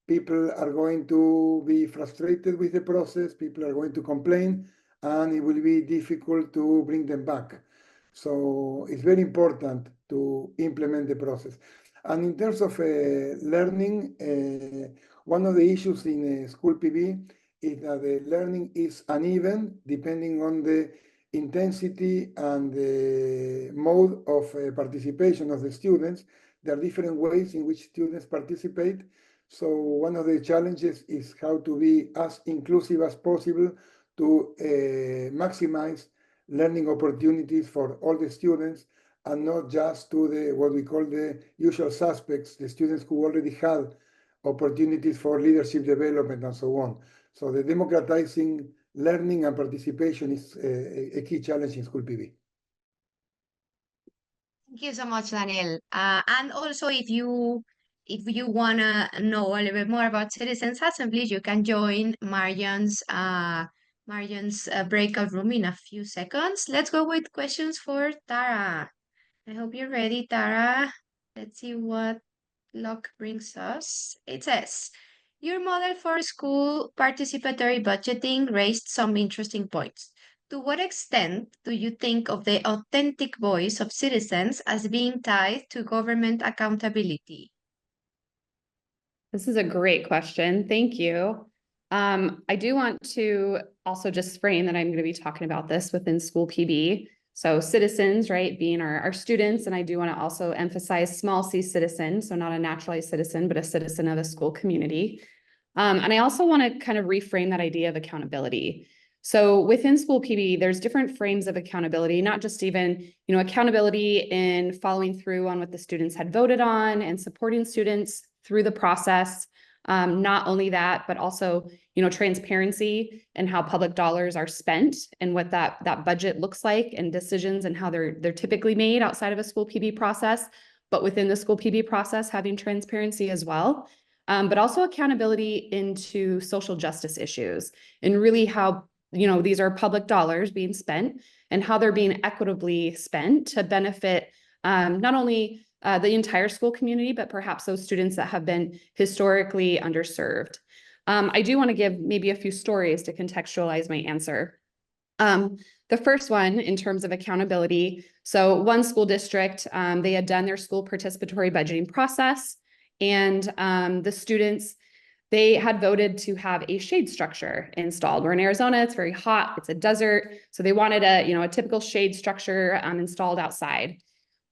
people are going to be frustrated with the process, people are going to complain, and it will be difficult to bring them back. So it's very important to implement the process. And in terms of learning, one of the issues in school PB is that the learning is uneven depending on the intensity and the mode of participation of the students. There are different ways in which students participate. So one of the challenges is how to be as inclusive as possible to maximize learning opportunities for all the students and not just to what we call the usual suspects, the students who already had opportunities for leadership development and so on. So the democratizing learning and participation is a key challenge in school PB. Thank you so much, Daniel. And also, if you wanna know a little bit more about citizens' assemblies, you can join Marjan's breakout room in a few seconds. Let's go with questions for Tara. I hope you're ready, Tara. Let's see what luck brings us. It says, your model for school participatory budgeting raised some interesting points. To what extent do you think of the authentic voice of citizens as being tied to government accountability? This is a great question. Thank you. I do want to also just frame that I'm going to be talking about this within school PB. So citizens, right, being our students, and I do want to also emphasize small c citizen, so not a naturalized citizen, but a citizen of a school community. And I also want to kind of reframe that idea of accountability. So within school PB, there's different frames of accountability, not just even, accountability in following through on what the students had voted on and supporting students through the process. Not only that, but also, transparency and how public dollars are spent and what that budget looks like and decisions and how they're typically made outside of a school PB process, but within the school PB process, having transparency as well. But also accountability into social justice issues and really how, these are public dollars being spent and how they're being equitably spent to benefit not only the entire school community, but perhaps those students that have been historically underserved. I do want to give maybe a few stories to contextualize my answer. The first one in terms of accountability. So one school district, they had done their school participatory budgeting process, and the students they had voted to have a shade structure installed. We're in Arizona, it's very hot, it's a desert. So they wanted a typical shade structure installed outside.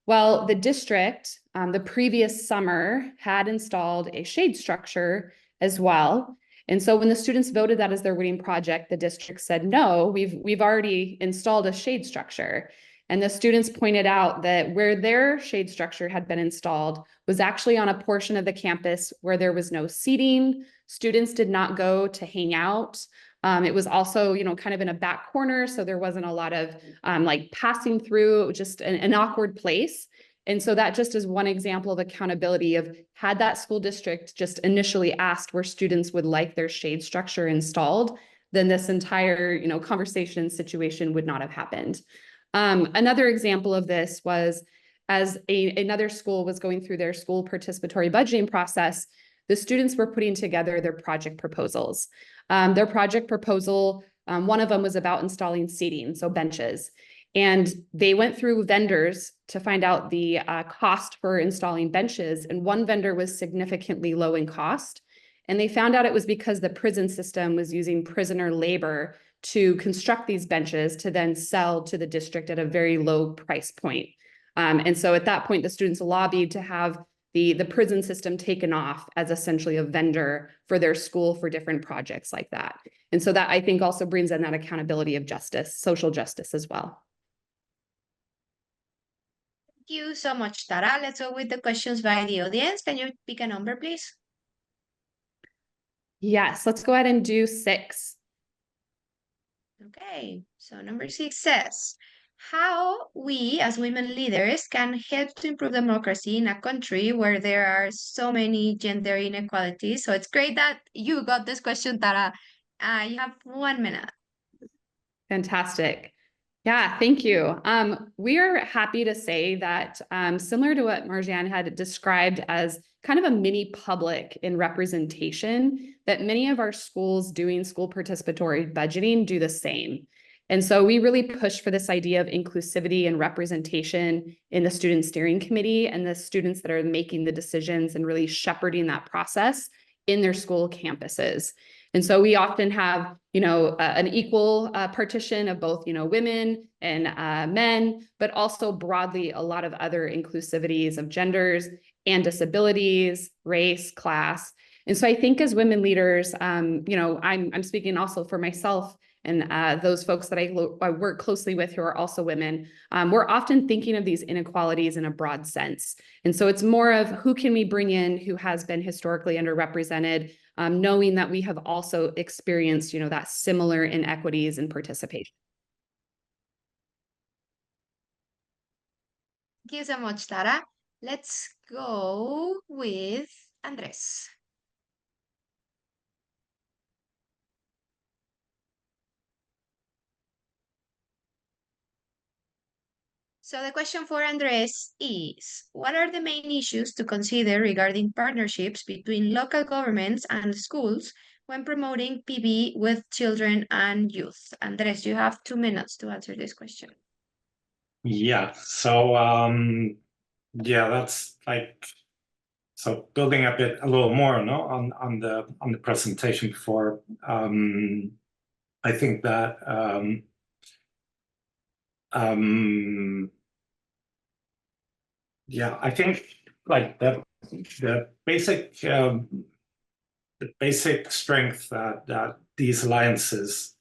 Well, the district, the previous summer had installed a shade structure as well. And so when the students voted that as their winning project, the district said, no, we've already installed a shade structure. And the students pointed out that where their shade structure had been installed was actually on a portion of the campus where there was no seating. Students did not go to hang out. It was also, kind of in a back corner, so there wasn't a lot of like passing through, just an awkward place. And so that just is one example of accountability of had that school district just initially asked where students would like their shade structure installed, then this entire, conversation situation would not have happened. Another example of this was as another school was going through their school participatory budgeting process, the students were putting together their project proposals. Their project proposal, one of them was about installing seating, so benches. And they went through vendors to find out the cost for installing benches. And one vendor was significantly low in cost. And they found out it was because the prison system was using prisoner labor to construct these benches to then sell to the district at a very low price point. And so at that point, the students lobbied to have the prison system taken off as essentially a vendor for their school for different projects like that. And so that I think also brings in that accountability of justice, social justice as well. Thank you so much, Tara. Let's go with the questions by the audience. Can you pick a number, please? Yes, let's go ahead and do 6. Okay, so number 6 says, how we as women leaders can help to improve democracy in a country where there are so many gender inequalities. So it's great that you got this question, Tara. You have 1 minute. Fantastic. Yeah, thank you. We are happy to say that similar to what Marjan had described as kind of a mini public in representation, that many of our schools doing school participatory budgeting do the same. And so we really push for this idea of inclusivity and representation in the student steering committee and the students that are making the decisions and really shepherding that process in their school campuses. And so we often have, an equal partition of both, women and men, but also broadly a lot of other inclusivities of genders and disabilities, race, class. And so I think as women leaders, I'm speaking also for myself and those folks that I work closely with who are also women, we're often thinking of these inequalities in a broad sense. And so it's more of who can we bring in who has been historically underrepresented, knowing that we have also experienced, that similar inequities in participation. Thank you so much, Tara. Let's go with Andrés. So the question for Andrés is, what are the main issues to consider regarding partnerships between local governments and schools when promoting PB with children and youth? Andrés, you have 2 minutes to answer this question. Yeah, so that's like, so building a little more on the presentation before, I think that I think like the basic strength that these alliances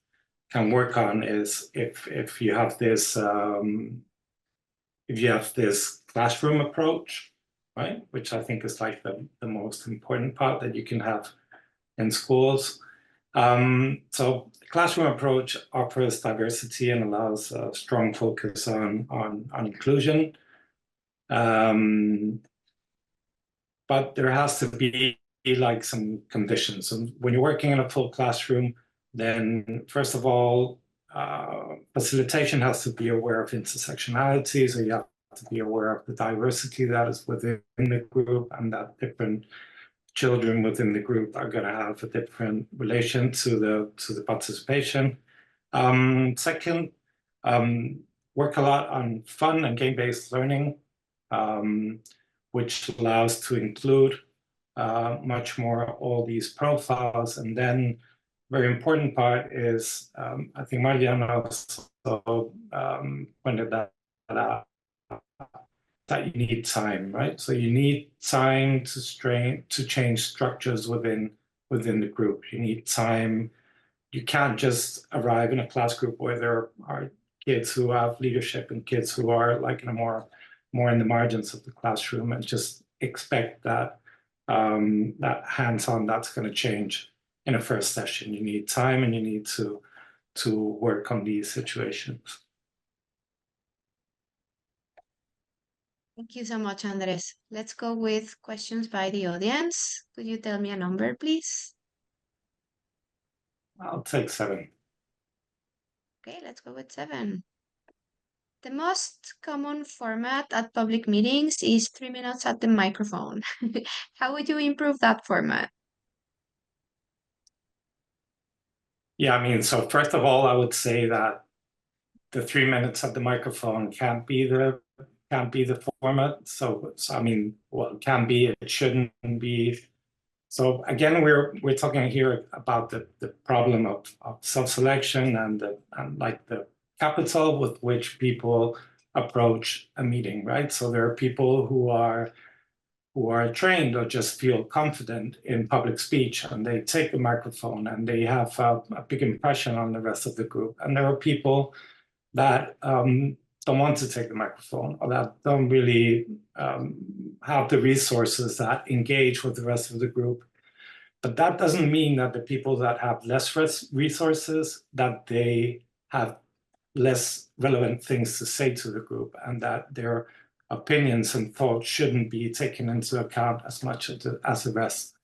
can work on is if you have this classroom approach, right? Which I think is like the most important part that you can have in schools. So the classroom approach offers diversity and allows a strong focus on inclusion. But there has to be like some conditions. And when you're working in a full classroom, then first of all, facilitation has to be aware of intersectionality. So you have to be aware of the diversity that is within the group and that different children within the group are going to have a different relation to the participation. Second, work a lot on fun and game-based learning, which allows to include much more all these profiles. And then very important part is, I think Marjan also pointed that out, that you need time, right? So you need time to change structures within the group. You need time. You can't just arrive in a class group where there are kids who have leadership and kids who are like in a more in the margins of the classroom and just expect that that hands-on that's going to change in a first session. You need time and you need to work on these situations. Thank you so much, Andres. Let's go with questions by the audience. Could you tell me a number, please? I'll take 7. Okay, let's go with 7. The most common format at public meetings is 3 minutes at the microphone. How would you improve that format? Yeah, I mean, so first of all, I would say that the 3 minutes at the microphone can't be the format. So I mean, well, it can be, it shouldn't be. So again, we're talking here about the problem of self-selection and like the capital with which people approach a meeting, right? So there are people who are trained or just feel confident in public speech, and they take the microphone and they have a big impression on the rest of the group. And there are people that don't want to take the microphone or that don't really have the resources that engage with the rest of the group. But that doesn't mean that the people that have less resources, that they have less relevant things to say to the group and that their opinions and thoughts shouldn't be taken into account as much as the rest.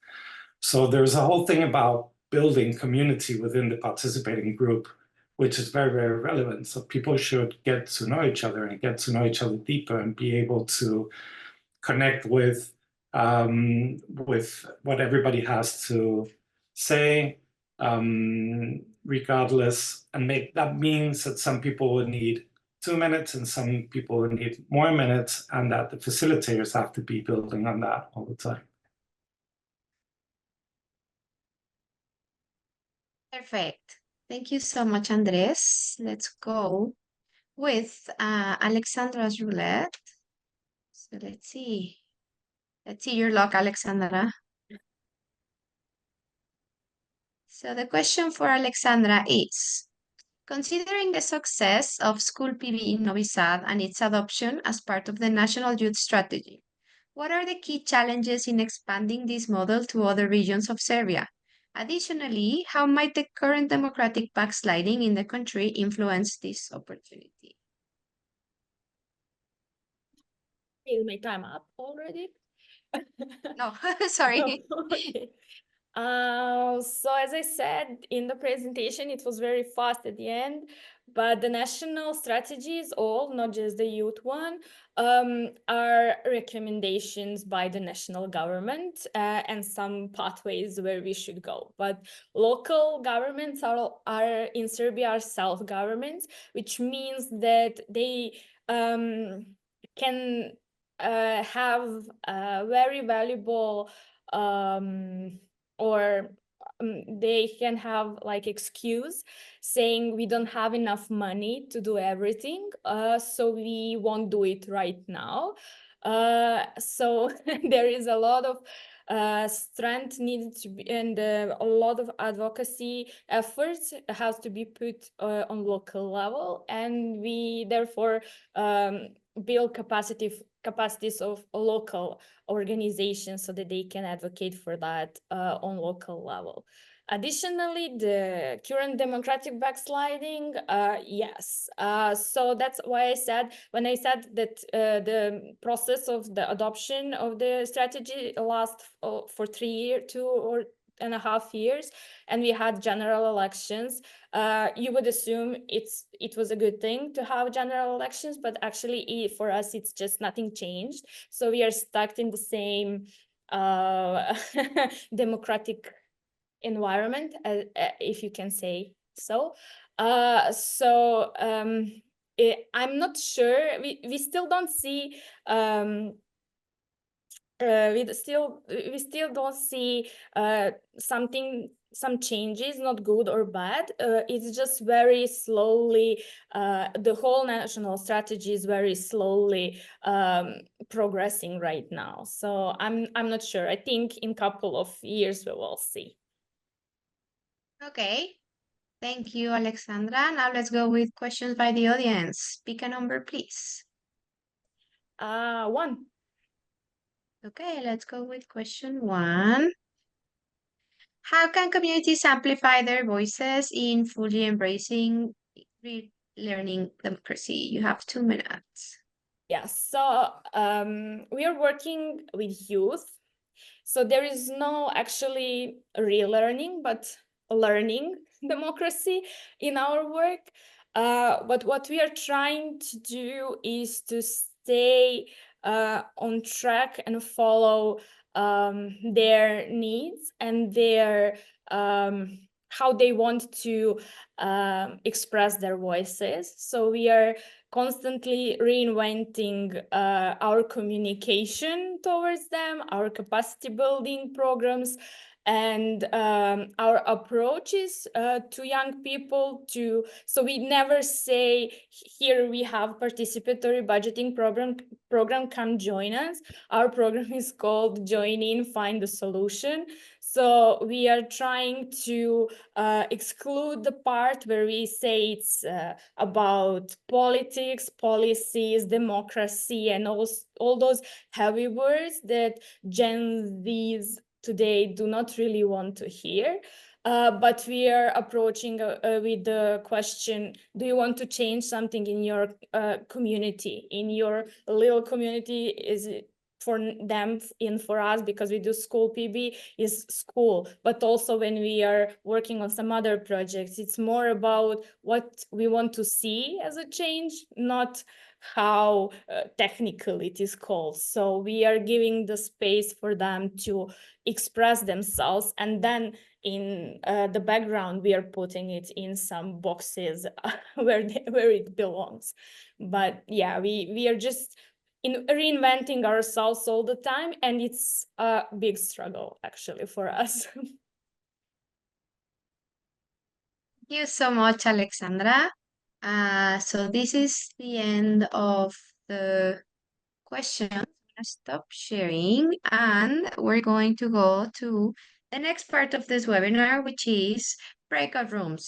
So there's a whole thing about building community within the participating group, which is very, very relevant. So people should get to know each other and get to know each other deeper and be able to connect with what everybody has to say, regardless. And that means that some people will need 2 minutes and some people will need more minutes, and that the facilitators have to be building on that all the time. Perfect. Thank you so much, Andres. Let's go with Aleksandra's roulette. So let's see. Let's see your luck, Aleksandra. So the question for Aleksandra is, considering the success of School PB in Novi Sad and its adoption as part of the National Youth Strategy, what are the key challenges in expanding this model to other regions of Serbia? Additionally, how might the current democratic backsliding in the country influence this opportunity? Is my time up already? No, sorry. Okay. So as I said in the presentation, it was very fast at the end, but the national strategies, all, not just the youth one, are recommendations by the national government and some pathways where we should go. But local governments are in Serbia are self-governments, which means that they can have very valuable or they can have like excuse saying we don't have enough money to do everything, so we won't do it right now. So there is a lot of strength needed to be, and a lot of advocacy efforts has to be put on local level, and we therefore build capacities of local organizations so that they can advocate for that on local level. Additionally, the current democratic backsliding, yes. So that's why I said, when I said that the process of the adoption of the strategy lasts for 2.5 years, and we had general elections, you would assume it was a good thing to have general elections, but actually for us, it's just nothing changed. So we are stuck in the same democratic environment, if you can say so. I'm not sure. We still don't see we still don't see some changes, not good or bad. It's just very slowly, the whole national strategy is very slowly progressing right now. So I'm not sure. I think in a couple of years we will see. Okay. Thank you, Aleksandra. Now let's go with questions by the audience. Pick a number, please. 1. Okay, let's go with question 1. How can communities amplify their voices in fully embracing learning democracy? You have 2 minutes. Yeah, so we are working with youth. So there is no actually relearning, but learning democracy in our work. But what we are trying to do is to stay on track and follow their needs and their how they want to express their voices. So we are constantly reinventing our communication towards them, our capacity building programs, and our approaches to young people. So we never say, here we have participatory budgeting program, come join us. Our program is called Join In, Find the Solution. So we are trying to exclude the part where we say it's about politics, policies, democracy, and all those heavy words that Gen Zs today do not really want to hear. But we are approaching with the question, do you want to change something in your community, in your little community? Is it for them and for us, because we do school PB, is school, but also when we are working on some other projects, it's more about what we want to see as a change, not how technical it is called. So we are giving the space for them to express themselves, and then in the background we are putting it in some boxes where it belongs. But yeah, we are just reinventing ourselves all the time, and it's a big struggle actually for us. Thank you so much, Aleksandra. So this is the end of the questions. I'm gonna stop sharing, and we're going to go to the next part of this webinar, which is breakout rooms.